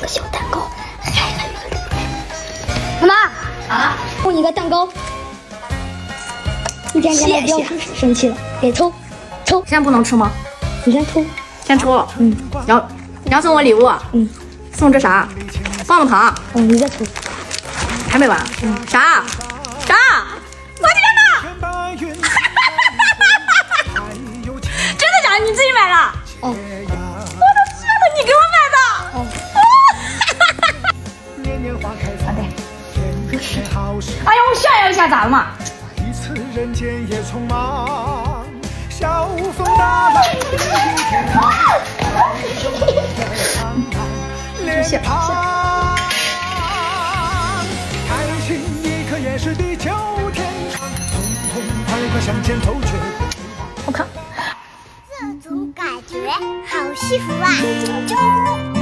除了小蛋糕，还有一个礼物。妈妈啊，送你个蛋糕。一点点的，不要生气了，给抽。现在不能吃吗？你先抽。先抽。你要送我礼物？送这啥？棒棒糖。你再抽。还没完。啥？我天哪！真的假的？你自己买的？我的天哪！你给我买的？哎呀，我炫耀一下咋了嘛？谢谢。开心一刻也是地久天长，痛痛快快向前走去。好看，这种感觉好幸福啊！